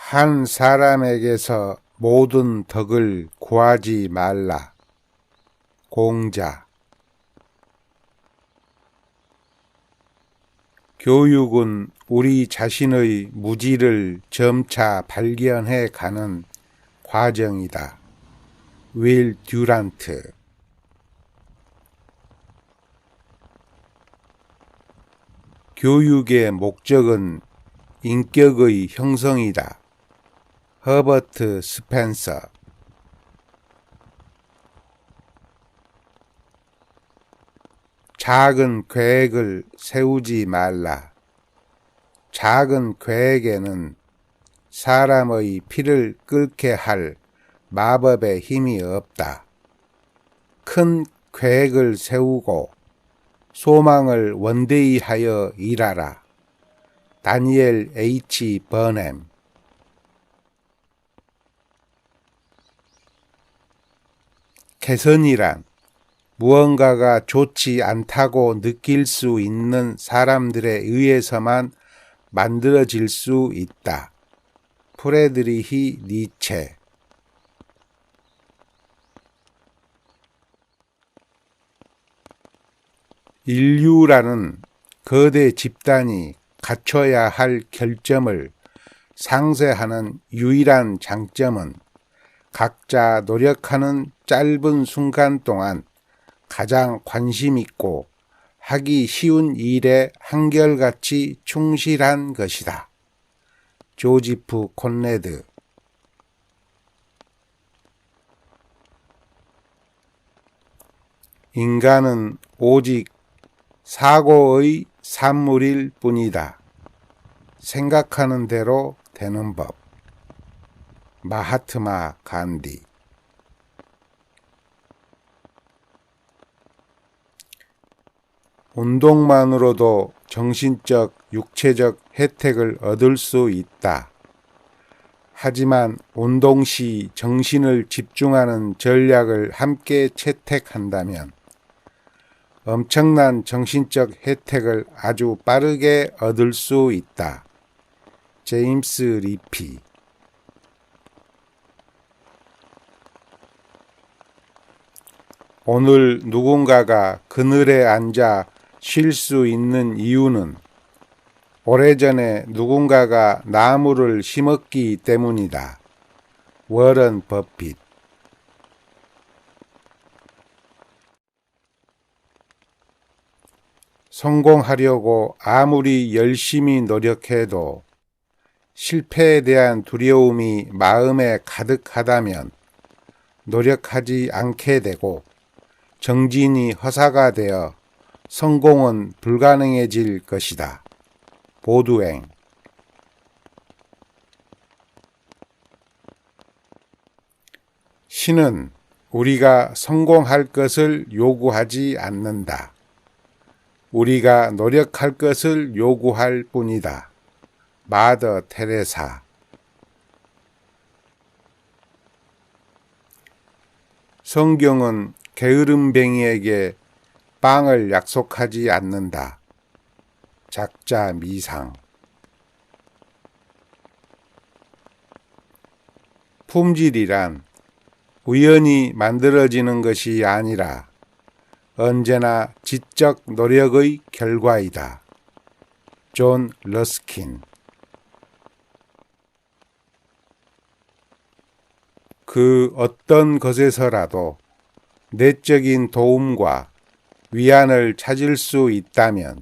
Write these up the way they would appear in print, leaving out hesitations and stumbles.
한 사람에게서 모든 덕을 구하지 말라. 공자. 교육은 우리 자신의 무지를 점차 발견해 가는 과정이다. 윌 듀란트. 교육의 목적은 인격의 형성이다. 허버트 스펜서. 작은 계획을 세우지 말라. 작은 계획에는 사람의 피를 끓게 할 마법의 힘이 없다. 큰 계획을 세우고 소망을 원대히 하여 일하라. 다니엘 H. 버넴. 개선이란 무언가가 좋지 않다고 느낄 수 있는 사람들에 의해서만 만들어질 수 있다. 프레드리히 니체. 인류라는 거대 집단이 갖춰야 할 결점을 상쇄하는 유일한 장점은 각자 노력하는 짧은 순간 동안 가장 관심 있고 하기 쉬운 일에 한결같이 충실한 것이다. 조지프 콘레드. 인간은 오직 사고의 산물일 뿐이다. 생각하는 대로 되는 법. 마하트마 간디. 운동만으로도 정신적, 육체적 혜택을 얻을 수 있다. 하지만 운동 시 정신을 집중하는 전략을 함께 채택한다면 엄청난 정신적 혜택을 아주 빠르게 얻을 수 있다. 제임스 리피. 오늘 누군가가 그늘에 앉아 쉴 수 있는 이유는 오래전에 누군가가 나무를 심었기 때문이다. 워런 버핏. 성공하려고 아무리 열심히 노력해도 실패에 대한 두려움이 마음에 가득하다면 노력하지 않게 되고 정진이 허사가 되어 성공은 불가능해질 것이다. 보두행. 신은 우리가 성공할 것을 요구하지 않는다. 우리가 노력할 것을 요구할 뿐이다. 마더 테레사. 성경은 게으름뱅이에게 빵을 약속하지 않는다. 작자 미상. 품질이란 우연히 만들어지는 것이 아니라 언제나 지적 노력의 결과이다. 존 러스킨. 그 어떤 것에서라도 내적인 도움과 위안을 찾을 수 있다면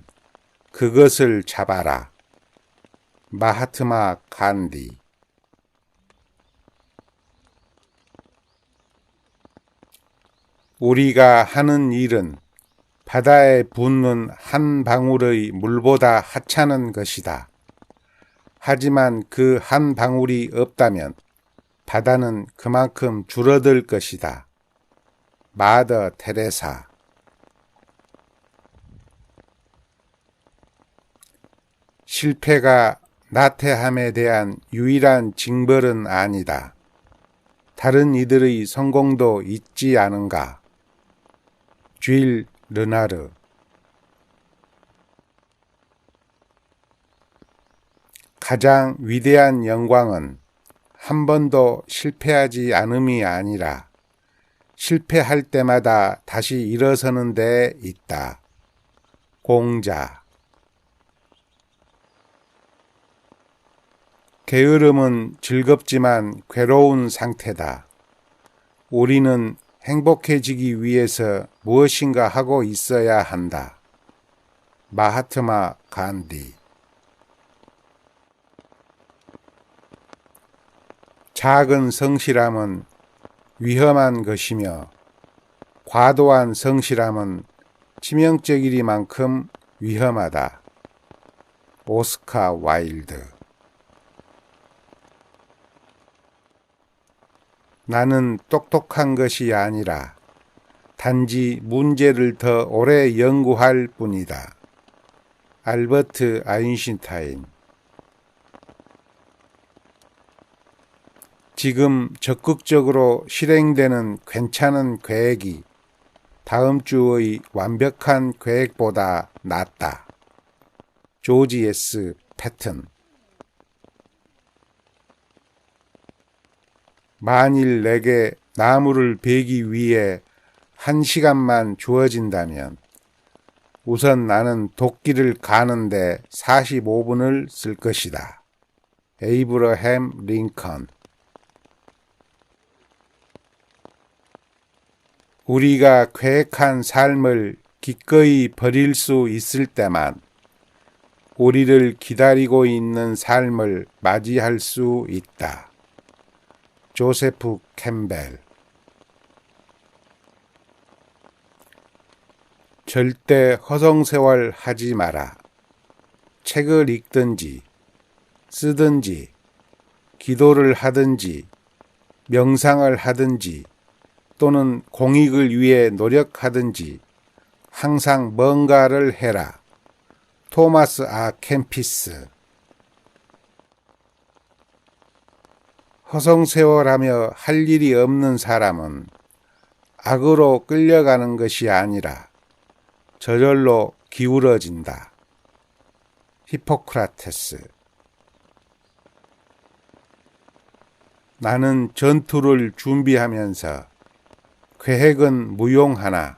그것을 잡아라. 마하트마 간디. 우리가 하는 일은 바다에 붓는 한 방울의 물보다 하찮은 것이다. 하지만 그 한 방울이 없다면 바다는 그만큼 줄어들 것이다. 마더 테레사. 실패가 나태함에 대한 유일한 징벌은 아니다. 다른 이들의 성공도 있지 않은가? 쥘 르나르. 가장 위대한 영광은 한 번도 실패하지 않음이 아니라 실패할 때마다 다시 일어서는 데 있다. 공자. 게으름은 즐겁지만 괴로운 상태다. 우리는 행복해지기 위해서 무엇인가 하고 있어야 한다. 마하트마 간디. 작은 성실함은 위험한 것이며 과도한 성실함은 치명적이리만큼 위험하다. 오스카 와일드. 나는 똑똑한 것이 아니라 단지 문제를 더 오래 연구할 뿐이다. 알버트 아인슈타인. 지금 적극적으로 실행되는 괜찮은 계획이 다음 주의 완벽한 계획보다 낫다. 조지 S. 패튼. 만일 내게 나무를 베기 위해 1시간만 주어진다면 우선 나는 도끼를 가는데 45분을 쓸 것이다. 에이브러햄 링컨. 우리가 계획한 삶을 기꺼이 버릴 수 있을 때만 우리를 기다리고 있는 삶을 맞이할 수 있다. 조세프 캠벨. 절대 허송세월 하지 마라. 책을 읽든지 쓰든지 기도를 하든지 명상을 하든지 또는 공익을 위해 노력하든지 항상 뭔가를 해라. 토마스 아 캠피스. 허송세월하며 할 일이 없는 사람은 악으로 끌려가는 것이 아니라 저절로 기울어진다. 히포크라테스. 나는 전투를 준비하면서 계획은 무용하나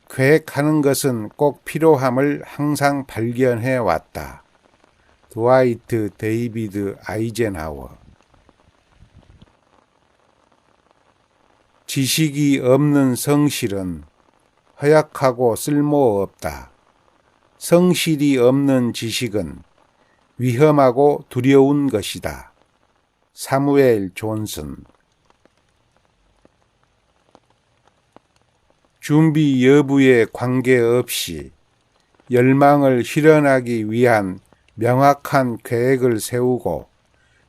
계획하는 것은 꼭 필요함을 항상 발견해 왔다. 드와이트 데이비드 아이젠하워. 지식이 없는 성실은 허약하고 쓸모없다. 성실이 없는 지식은 위험하고 두려운 것이다. 사무엘 존슨. 준비 여부에 관계없이 열망을 실현하기 위한 명확한 계획을 세우고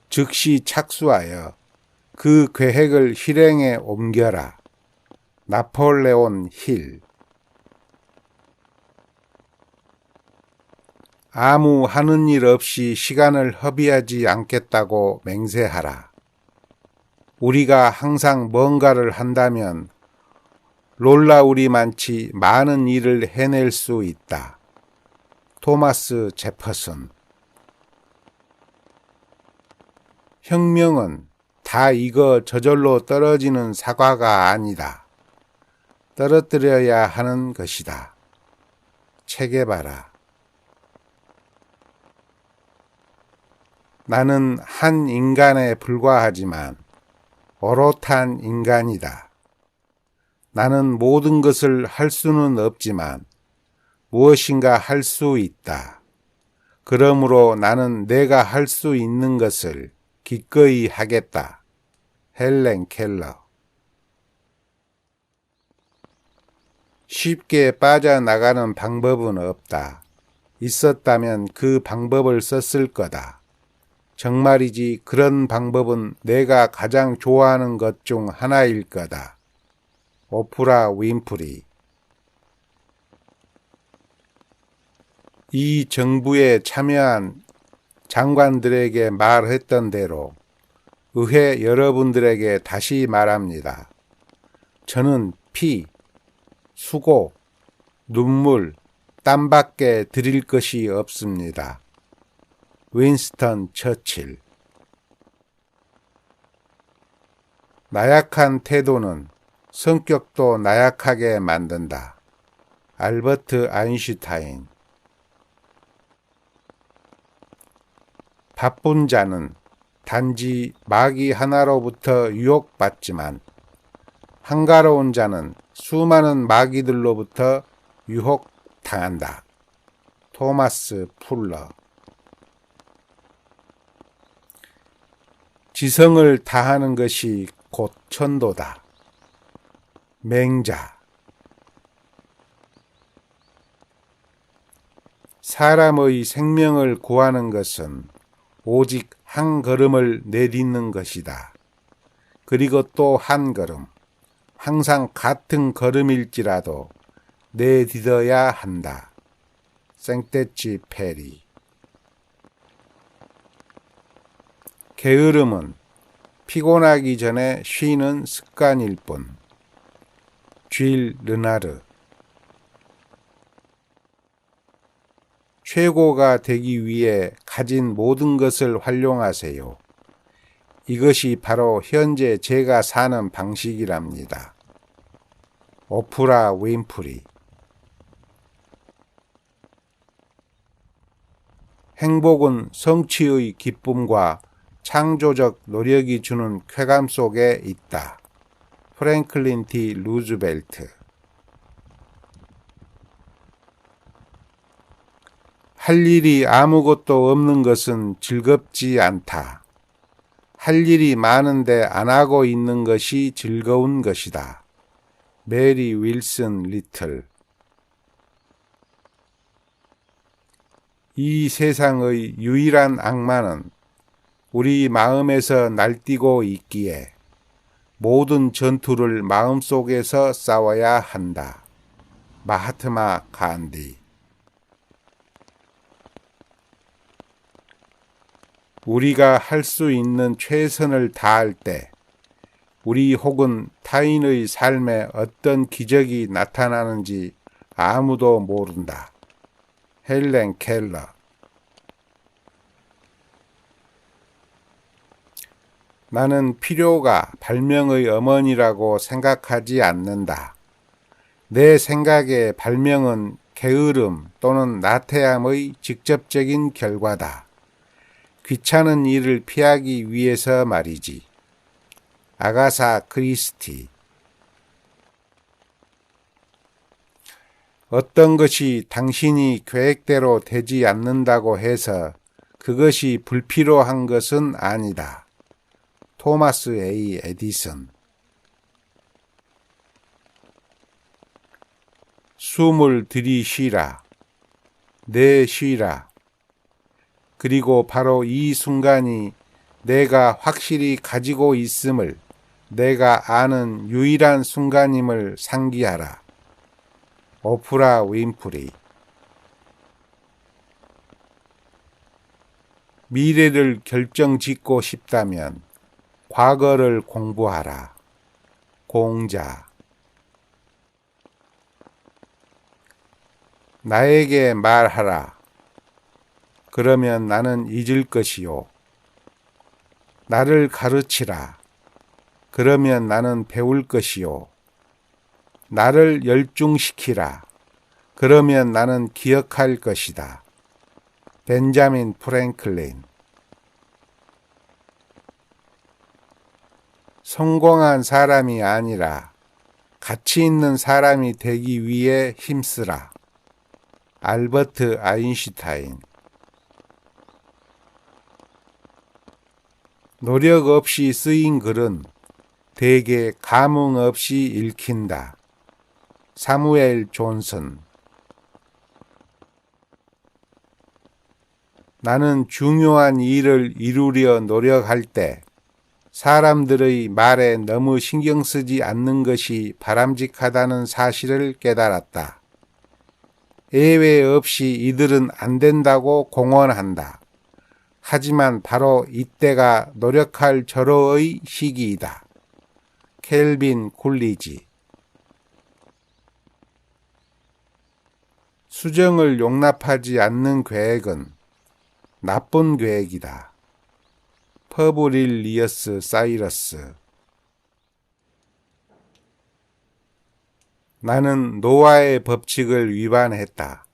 즉시 착수하여 그 계획을 실행에 옮겨라. 나폴레온 힐. 아무 하는 일 없이 시간을 허비하지 않겠다고 맹세하라. 우리가 항상 뭔가를 한다면 놀라우리만치 많은 일을 해낼 수 있다. 토마스 제퍼슨. 혁명은 다 익어 저절로 떨어지는 사과가 아니다. 떨어뜨려야 하는 것이다. 체게바라. 나는 한 인간에 불과하지만 오롯한 인간이다. 나는 모든 것을 할 수는 없지만 무엇인가 할 수 있다. 그러므로 나는 내가 할 수 있는 것을 기꺼이 하겠다. 헬렌 켈러. 쉽게 빠져나가는 방법은 없다. 있었다면 그 방법을 썼을 거다. 정말이지 그런 방법은 내가 가장 좋아하는 것 중 하나일 거다. 오프라 윈프리. 이 정부에 참여한 장관들에게 말했던 대로 의회 여러분들에게 다시 말합니다. 저는 피, 수고, 눈물, 땀밖에 드릴 것이 없습니다. 윈스턴 처칠. 나약한 태도는 성격도 나약하게 만든다. 알버트 아인슈타인. 바쁜 자는 단지 마귀 하나로부터 유혹받지만 한가로운 자는 수많은 마귀들로부터 유혹당한다. 토마스 풀러. 지성을 다하는 것이 곧 천도다. 맹자. 사람의 생명을 구하는 것은 오직 한 걸음을 내딛는 것이다. 그리고 또 한 걸음, 항상 같은 걸음일지라도 내딛어야 한다. 생떼쥐 페리. 게으름은 피곤하기 전에 쉬는 습관일 뿐. 쥘 르나르. 최고가 되기 위해 가진 모든 것을 활용하세요. 이것이 바로 현재 제가 사는 방식이랍니다. 오프라 윈프리. 행복은 성취의 기쁨과 창조적 노력이 주는 쾌감 속에 있다. 프랭클린 D. 루즈벨트. 할 일이 아무것도 없는 것은 즐겁지 않다. 할 일이 많은데 안 하고 있는 것이 즐거운 것이다. 메리 윌슨 리틀. 이 세상의 유일한 악마는 우리 마음에서 날뛰고 있기에 모든 전투를 마음속에서 싸워야 한다. 마하트마 간디. 우리가 할 수 있는 최선을 다할 때 우리 혹은 타인의 삶에 어떤 기적이 나타나는지 아무도 모른다. 헬렌 켈러. 나는 필요가 발명의 어머니라고 생각하지 않는다. 내 생각에 발명은 게으름 또는 나태함의 직접적인 결과다. 귀찮은 일을 피하기 위해서 말이지. 아가사 크리스티. 어떤 것이 당신이 계획대로 되지 않는다고 해서 그것이 불필요한 것은 아니다. 토마스 A. 에디슨. 숨을 들이쉬라. 내쉬라. 그리고 바로 이 순간이 내가 확실히 가지고 있음을 내가 아는 유일한 순간임을 상기하라. 오프라 윈프리. 미래를 결정짓고 싶다면 과거를 공부하라. 공자. 나에게 말하라. 그러면 나는 잊을 것이요. 나를 가르치라. 그러면 나는 배울 것이요. 나를 열중시키라. 그러면 나는 기억할 것이다. 벤자민 프랭클린. 성공한 사람이 아니라 가치 있는 사람이 되기 위해 힘쓰라. 알버트 아인슈타인. 노력 없이 쓰인 글은 대개 감흥 없이 읽힌다. 사무엘 존슨. 나는 중요한 일을 이루려 노력할 때 사람들의 말에 너무 신경 쓰지 않는 것이 바람직하다는 사실을 깨달았다. 예외 없이 이들은 안 된다고 공언한다. 하지만 바로 이때가 노력할 절호의 시기이다. 켈빈 굴리지. 수정을 용납하지 않는 계획은 나쁜 계획이다. 퍼브릴리어스 사이러스. 나는 노아의 법칙을 위반했다.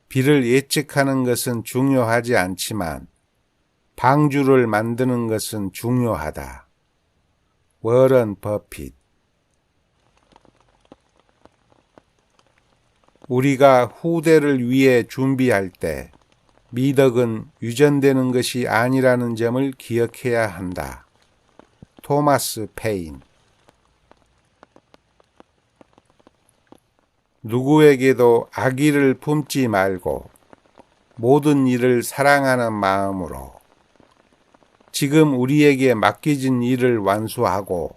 비를 예측하는 것은 중요하지 않지만 방주를 만드는 것은 중요하다. 워런 버핏. 우리가 후대를 위해 준비할 때 미덕은 유전되는 것이 아니라는 점을 기억해야 한다. 토마스 페인. 누구에게도 악의를 품지 말고 모든 일을 사랑하는 마음으로 지금 우리에게 맡겨진 일을 완수하고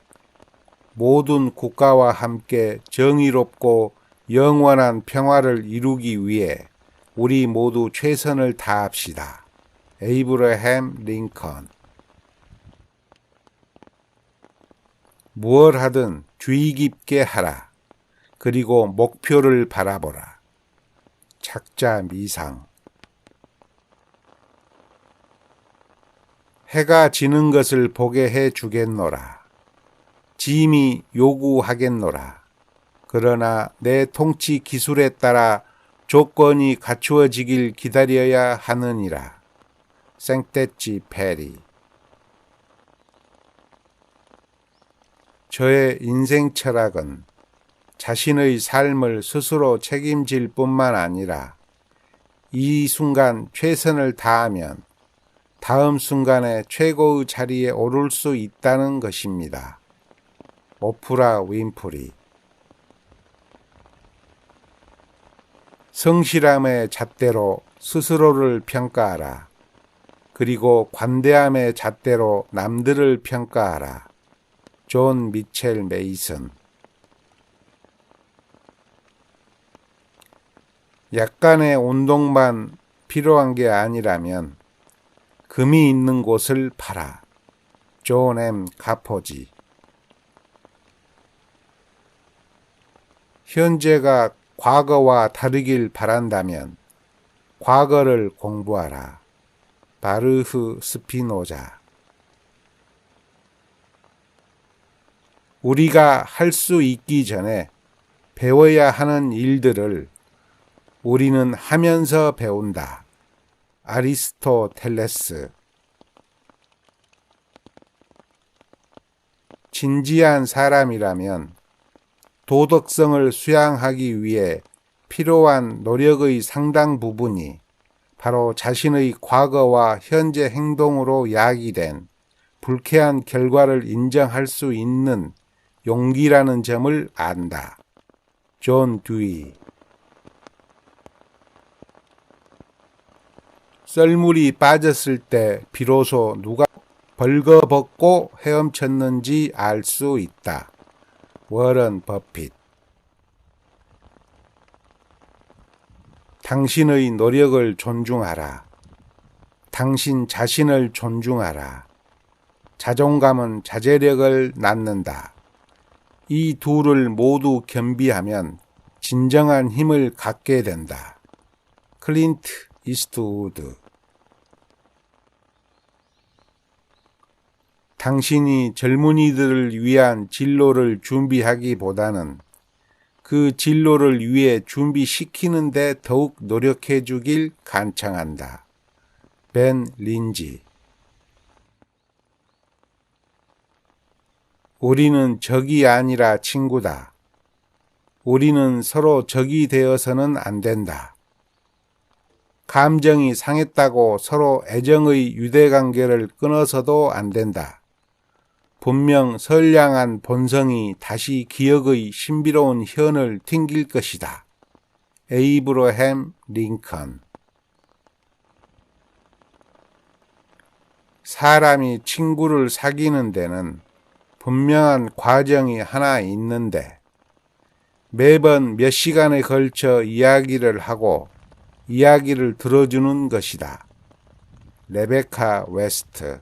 모든 국가와 함께 정의롭고 영원한 평화를 이루기 위해 우리 모두 최선을 다합시다. 에이브러햄 링컨. 무얼 하든 주의 깊게 하라. 그리고 목표를 바라보라. 착자 미상. 해가 지는 것을 보게 해 주겠노라. 짐이 요구하겠노라. 그러나 내 통치 기술에 따라 조건이 갖추어지길 기다려야 하느니라. 생떼찌 페리. 저의 인생 철학은 자신의 삶을 스스로 책임질 뿐만 아니라 이 순간 최선을 다하면 다음 순간에 최고의 자리에 오를 수 있다는 것입니다. 오프라 윈프리. 성실함의 잣대로 스스로를 평가하라. 그리고 관대함의 잣대로 남들을 평가하라. 존 미첼 메이슨. 약간의 운동만 필요한 게 아니라면 금이 있는 곳을 파라. 존 M. 카포지. 현재가 과거와 다르길 바란다면 과거를 공부하라. 바르흐 스피노자. 우리가 할 수 있기 전에 배워야 하는 일들을 우리는 하면서 배운다. 아리스토텔레스. 진지한 사람이라면 도덕성을 수양하기 위해 필요한 노력의 상당 부분이 바로 자신의 과거와 현재 행동으로 야기된 불쾌한 결과를 인정할 수 있는 용기라는 점을 안다. 존 듀이. 썰물이 빠졌을 때 비로소 누가 벌거벗고 헤엄쳤는지 알 수 있다. 워런 버핏. 당신의 노력을 존중하라. 당신 자신을 존중하라. 자존감은 자제력을 낳는다. 이 둘을 모두 겸비하면 진정한 힘을 갖게 된다. 클린트 이스트우드. 당신이 젊은이들을 위한 진로를 준비하기보다는 그 진로를 위해 준비시키는 데 더욱 노력해 주길 간청한다. 벤 린지. 우리는 적이 아니라 친구다. 우리는 서로 적이 되어서는 안 된다. 감정이 상했다고 서로 애정의 유대관계를 끊어서도 안 된다. 분명 선량한 본성이 다시 기억의 신비로운 현을 튕길 것이다. 에이브러햄 링컨. 사람이 친구를 사귀는 데는 분명한 과정이 하나 있는데 매번 몇 시간에 걸쳐 이야기를 하고 이야기를 들어주는 것이다. 레베카 웨스트.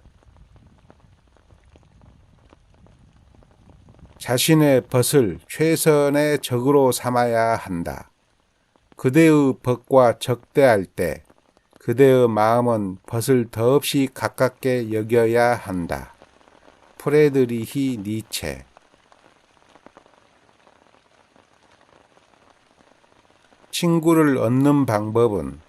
자신의 벗을 최선의 적으로 삼아야 한다. 그대의 벗과 적대할 때 그대의 마음은 벗을 더없이 가깝게 여겨야 한다. 프레드리히 니체. 친구를 얻는 방법은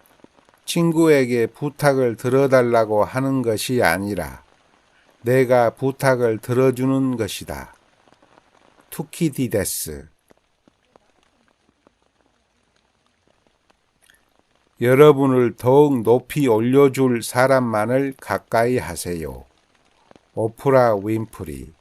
친구에게 부탁을 들어달라고 하는 것이 아니라 내가 부탁을 들어주는 것이다. 투키디데스. 여러분을 더욱 높이 올려줄 사람만을 가까이 하세요. 오프라 윈프리.